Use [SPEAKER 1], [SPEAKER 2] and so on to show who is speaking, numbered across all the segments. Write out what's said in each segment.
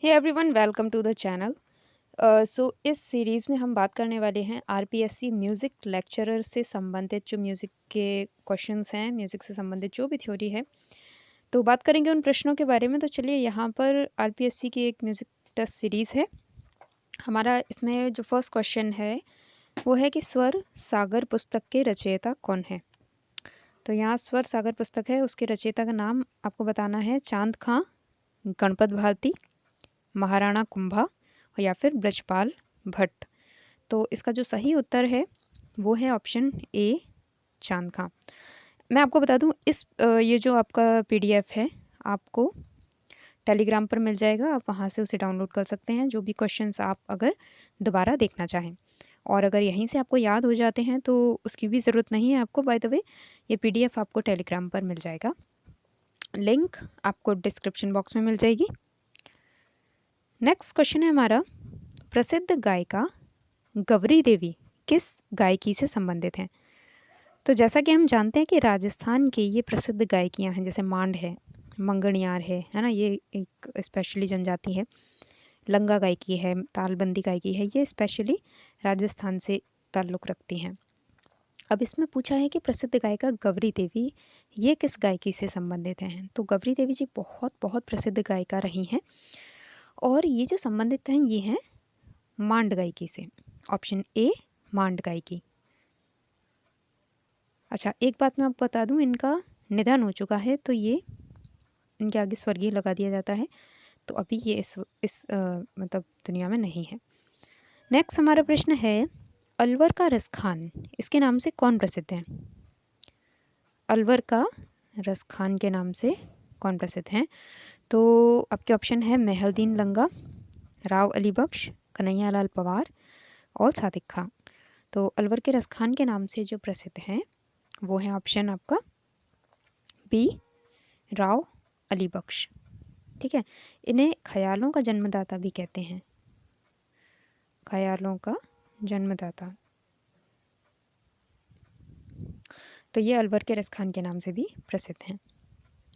[SPEAKER 1] Hey everyone, welcome to the channel. इस series में हम बात करने वाले हैं आरपीएससी म्यूज़िक लेक्चरर से संबंधित जो म्यूज़िक के क्वेश्चंस हैं, म्यूज़िक से संबंधित जो भी थ्योरी है, तो बात करेंगे उन प्रश्नों के बारे में। तो चलिए, यहाँ पर आरपीएससी की एक म्यूज़िक टेस्ट सीरीज़ है हमारा। इसमें जो फर्स्ट क्वेश्चन है वो है कि स्वर सागर पुस्तक के रचयिता कौन है। तो यहाँ स्वर सागर पुस्तक है, उसके रचयिता का नाम आपको बताना है। चांद खां, गणपत भारती, महाराणा कुंभा या फिर ब्रजपाल भट्ट। तो इसका जो सही उत्तर है वो है ऑप्शन ए, चांद खां। मैं आपको बता दूं, ये जो आपका पीडीएफ है आपको टेलीग्राम पर मिल जाएगा। आप वहां से उसे डाउनलोड कर सकते हैं, जो भी क्वेश्चंस आप अगर दोबारा देखना चाहें। और अगर यहीं से आपको याद हो जाते हैं तो उसकी भी ज़रूरत नहीं है आपको। बाय द वे, ये पीडीएफ आपको टेलीग्राम पर मिल जाएगा। लिंक आपको डिस्क्रिप्शन बॉक्स में मिल जाएगी। नेक्स्ट क्वेश्चन है हमारा, प्रसिद्ध गायिका गौरी देवी किस गायकी से संबंधित हैं। तो जैसा कि हम जानते हैं कि राजस्थान की ये प्रसिद्ध गायकियां हैं, जैसे मांड है, मंगणियार है ना, ये एक स्पेशली जनजाति है। लंगा गायकी है, तालबंदी गायकी है, ये स्पेशली राजस्थान से ताल्लुक़ रखती हैं। अब इसमें पूछा है कि प्रसिद्ध गायिका गौरी देवी ये किस गायकी से संबंधित हैं। तो गौरी देवी जी बहुत बहुत प्रसिद्ध गायिका रही हैं, और ये जो संबंधित हैं ये हैं मांड गायकी से। ऑप्शन ए, मांड गायकी। अच्छा, एक बात मैं आपको बता दूं, इनका निधन हो चुका है, तो ये इनके आगे स्वर्गीय लगा दिया जाता है। तो अभी ये इस मतलब दुनिया में नहीं है। नेक्स्ट हमारा प्रश्न है, अलवर का रसखान इसके नाम से कौन प्रसिद्ध है। अलवर का रसखान के नाम से कौन प्रसिद्ध है। तो आपके ऑप्शन है मेहलदीन लंगा, राव अली बख्श, कन्हैयालाल पवार और सादिक खां। तो अलवर के रसखान के नाम से जो प्रसिद्ध हैं वो है ऑप्शन आपका बी, राव अली बख्श। ठीक है, इन्हें ख्यालों का जन्मदाता भी कहते हैं। ख्यालों का जन्मदाता। तो ये अलवर के रसखान के नाम से भी प्रसिद्ध हैं।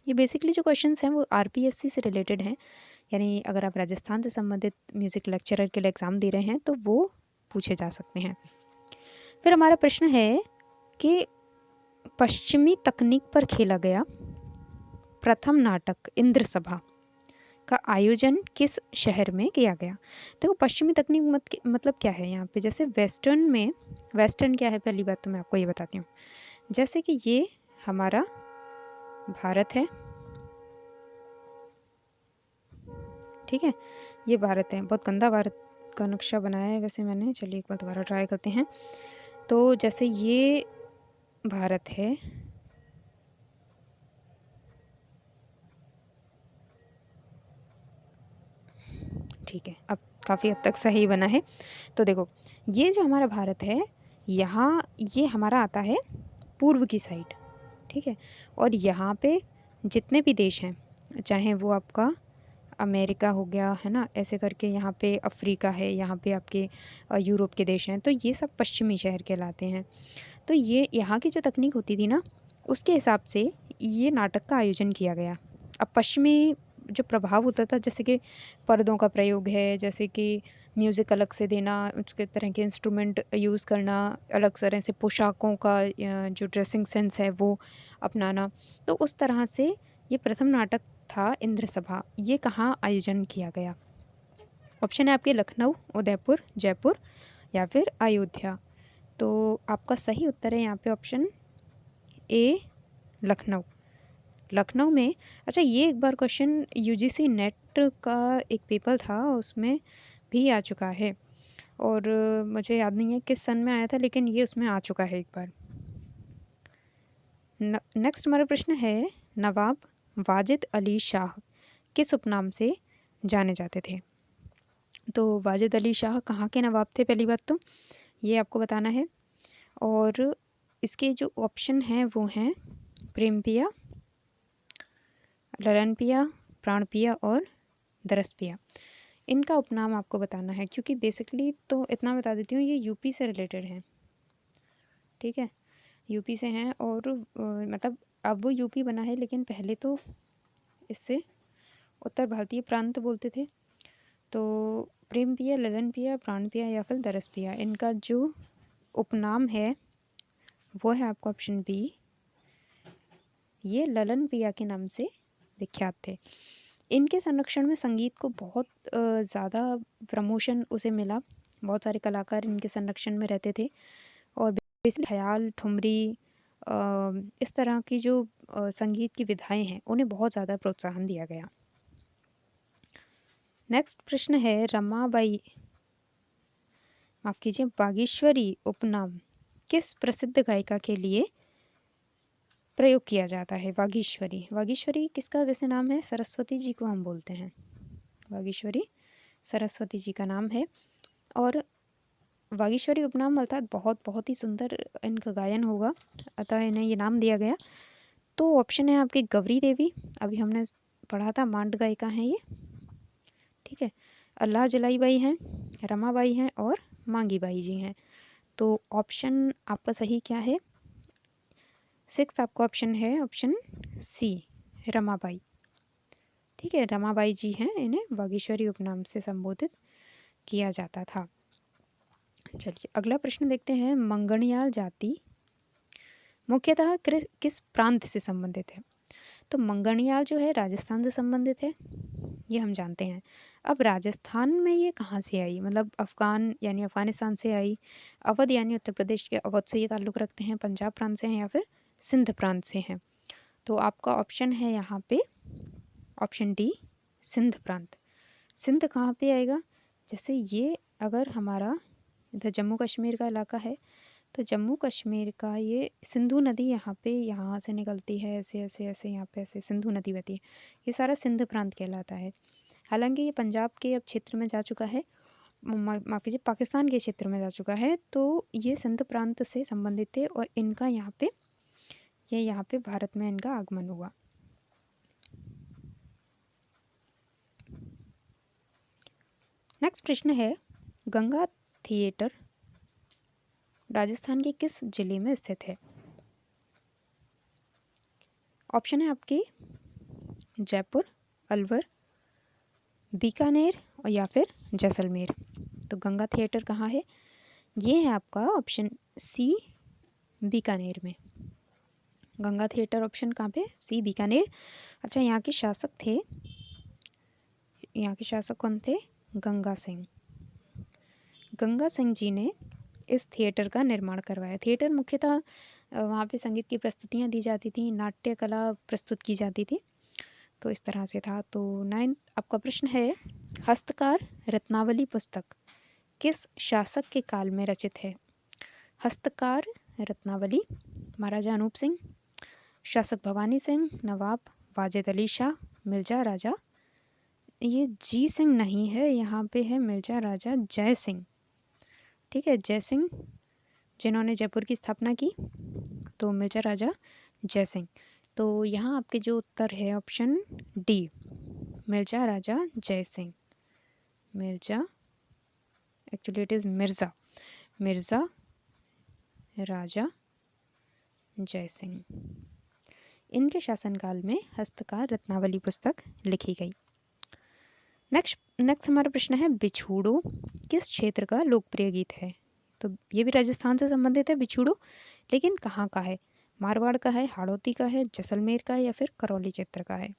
[SPEAKER 1] ये बेसिकली जो क्वेश्चंस हैं वो आरपीएससी से रिलेटेड हैं, यानी अगर आप राजस्थान से संबंधित म्यूज़िक लेक्चरर के लिए एग्ज़ाम दे रहे हैं तो वो पूछे जा सकते हैं। फिर हमारा प्रश्न है कि पश्चिमी तकनीक पर खेला गया प्रथम नाटक इंद्र सभा का आयोजन किस शहर में किया गया। देखो, पश्चिमी तकनीक मतलब क्या है यहाँ पे। जैसे वेस्टर्न क्या है, पहली बात तो मैं आपको ये बताती हूँ। जैसे कि ये हमारा भारत है, ठीक है, ये भारत है। बहुत गंदा भारत का नक्शा बनाया है वैसे मैंने, चलिए एक बार दोबारा ट्राई करते हैं। तो जैसे ये भारत है, ठीक है, अब काफ़ी हद तक सही बना है। तो देखो, ये जो हमारा भारत है, यहाँ ये हमारा आता है पूर्व की साइड, ठीक है। और यहाँ पे जितने भी देश हैं, चाहे वो आपका अमेरिका हो गया है ना, ऐसे करके यहाँ पे अफ्रीका है, यहाँ पे आपके यूरोप के देश हैं, तो ये सब पश्चिमी शहर कहलाते हैं। तो ये यहाँ की जो तकनीक होती थी ना, उसके हिसाब से ये नाटक का आयोजन किया गया। अब पश्चिमी जो प्रभाव होता था, जैसे कि पर्दों का प्रयोग है, जैसे कि म्यूज़िक अलग से देना, उसके तरह के इंस्ट्रूमेंट यूज़ करना, अलग तरह से पोशाकों का जो ड्रेसिंग सेंस है वो अपनाना, तो उस तरह से ये प्रथम नाटक था इंद्र सभा। ये कहाँ आयोजन किया गया। ऑप्शन है आपके लखनऊ, उदयपुर, जयपुर या फिर अयोध्या। तो आपका सही उत्तर है यहाँ पे ऑप्शन ए, लखनऊ। लखनऊ में। अच्छा, ये एक बार क्वेश्चन यूजीसी नेट का एक पेपर था, उसमें भी आ चुका है, और मुझे याद नहीं है किस सन में आया था, लेकिन ये उसमें आ चुका है एक बार। नेक्स्ट हमारा प्रश्न है, नवाब वाजिद अली शाह किस उपनाम से जाने जाते थे। तो वाजिद अली शाह कहाँ के नवाब थे, पहली बात तो ये आपको बताना है। और इसके जो ऑप्शन हैं वो हैं प्रेम पिया, ललन पिया, प्राण पिया और दरस पिया। इनका उपनाम आपको बताना है, क्योंकि बेसिकली तो इतना बता देती हूँ, ये यूपी से रिलेटेड हैं, ठीक है, यूपी से हैं। और मतलब अब वो यूपी बना है, लेकिन पहले तो इससे उत्तर भारतीय प्रांत बोलते थे। तो प्रेम पिया, ललन पिया, प्राण पिया या फिर दरस पिया, इनका जो उपनाम है वो है आपका ऑप्शन बी, ये ललन पिया के नाम से विख्यात थे। इनके संरक्षण में संगीत को बहुत ज़्यादा प्रमोशन उसे मिला, बहुत सारे कलाकार इनके संरक्षण में रहते थे और बेसिकली ख्याल, ठुमरी, इस तरह की जो संगीत की विधाएं हैं उन्हें बहुत ज़्यादा प्रोत्साहन दिया गया। नेक्स्ट प्रश्न है, रमाबाई, माफ कीजिए, बागेश्वरी उपनाम किस प्रसिद्ध गायिका के लिए प्रयोग किया जाता है? वागीश्वरी, वागीश्वरी किसका वैसे नाम है? सरस्वती जी को हम बोलते हैं। वागीश्वरी सरस्वती जी का नाम है और वागीश्वरी उपनाम अर्थात बहुत ही सुंदर इनका गायन होगा, अतः इन्हें ये नाम दिया गया। तो ऑप्शन है आपकी गौरी देवी, अभी हमने पढ़ा था मांड गायिका हैं ये, ठीक है। अल्लाह जलाई बाई हैं, रमाबाई हैं और मांगी बाई जी हैं। तो ऑप्शन आपका सही क्या है? 6 आपका ऑप्शन है ऑप्शन सी, रमाबाई, ठीक है। रमाबाई जी हैं, इन्हें वागीश्वरी उपनाम से संबोधित किया जाता था। चलिए अगला प्रश्न देखते हैं, मंगणियाल जाति मुख्यतः किस प्रांत से संबंधित है? तो मंगणियाल जो है राजस्थान से संबंधित है, ये हम जानते हैं। अब राजस्थान में ये कहाँ से आई, मतलब अफगान यानी अफगानिस्तान से आई, अवध यानी उत्तर प्रदेश के अवध से ये ताल्लुक़ रखते हैं, पंजाब प्रांत से हैं या फिर सिंध प्रांत से हैं? तो आपका ऑप्शन है यहाँ पे ऑप्शन डी, सिंध प्रांत। सिंध कहाँ पे आएगा? जैसे ये अगर हमारा इधर जम्मू कश्मीर का इलाका है तो जम्मू कश्मीर का ये सिंधु नदी यहाँ पे, यहाँ से निकलती है, ऐसे ऐसे ऐसे यहाँ पे ऐसे सिंधु नदी बहती है, ये सारा सिंध प्रांत कहलाता है। हालांकि ये पंजाब के अब क्षेत्र में जा चुका है, माफ कीजिए पाकिस्तान के क्षेत्र में जा चुका है, तो ये सिंध प्रांत से संबंधित थे और इनका यहाँ पे भारत में इनका आगमन हुआ। नेक्स्ट प्रश्न है, गंगा थिएटर राजस्थान के किस जिले में स्थित है? ऑप्शन है आपके जयपुर, अलवर, बीकानेर और या फिर जैसलमेर। तो गंगा थिएटर कहाँ है? ये है आपका ऑप्शन सी, बीकानेर में। गंगा थिएटर ऑप्शन कहाँ पे? सी, बीकानेर। अच्छा, यहाँ के शासक कौन थे? गंगा सिंह। गंगा सिंह जी ने इस थिएटर का निर्माण करवाया। थिएटर मुख्यतः वहाँ पे संगीत की प्रस्तुतियाँ दी जाती थी, नाट्य कला प्रस्तुत की जाती थी, तो इस तरह से था। तो 9 आपका प्रश्न है, हस्तकार रत्नावली पुस्तक किस शासक के काल में रचित है? हस्तकार रत्नावली, महाराजा अनूप सिंह, शासक भवानी सिंह, नवाब वाजिद अली शाह, मिर्जा राजा, ये जी सिंह नहीं है, यहाँ पे है मिर्जा राजा जय सिंह, ठीक है। जय सिंह जिन्होंने जयपुर की स्थापना की, तो मिर्जा राजा जय सिंह। तो यहाँ आपके जो उत्तर है option D, Mirza Raja Jai Singh. Mirza, actually it is Mirza Raja Jai Singh. इनके शासनकाल में हस्तकार रत्नावली पुस्तक लिखी गई। नेक्स्ट हमारा प्रश्न है, बिछूड़ो किस क्षेत्र का लोकप्रिय गीत है? तो ये भी राजस्थान से संबंधित है बिछूड़ो, लेकिन कहाँ का है? मारवाड़ का है, हाड़ौती का है, जैसलमेर का है या फिर करौली क्षेत्र का है?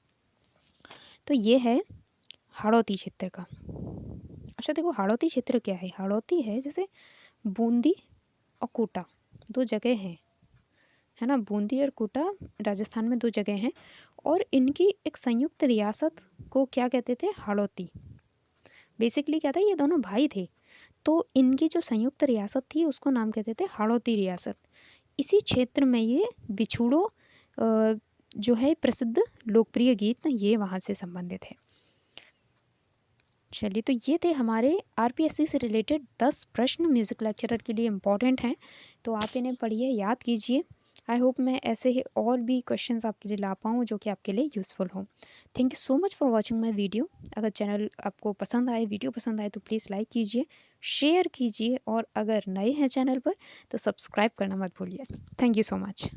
[SPEAKER 1] तो ये है हाड़ौती क्षेत्र का। अच्छा देखो, हाड़ौती क्षेत्र क्या है? हाड़ौती है जैसे बूंदी और कोटा, 2 जगह हैं, है ना। बूंदी और कोटा राजस्थान में 2 जगह हैं और इनकी एक संयुक्त रियासत को क्या कहते थे? हाड़ौती। बेसिकली क्या था, ये दोनों भाई थे, तो इनकी जो संयुक्त रियासत थी उसको नाम कहते थे हाड़ौती रियासत। इसी क्षेत्र में ये बिछूड़ो जो है प्रसिद्ध लोकप्रिय गीत, ये वहाँ से संबंधित है। चलिए, तो ये थे हमारे आरपीएससी से रिलेटेड 10 प्रश्न म्यूज़िक लेक्चरर के लिए इम्पॉर्टेंट हैं, तो आप इन्हें पढ़िए, याद कीजिए। आई होप मैं ऐसे ही और भी क्वेश्चंस आपके लिए ला पाऊँ जो कि आपके लिए यूज़फुल हो। Thank you so much for watching my video. अगर चैनल आपको पसंद आए, वीडियो पसंद आए तो प्लीज़ लाइक कीजिए, शेयर कीजिए और अगर नए हैं चैनल पर तो सब्सक्राइब करना मत भूलिए। Thank you so much.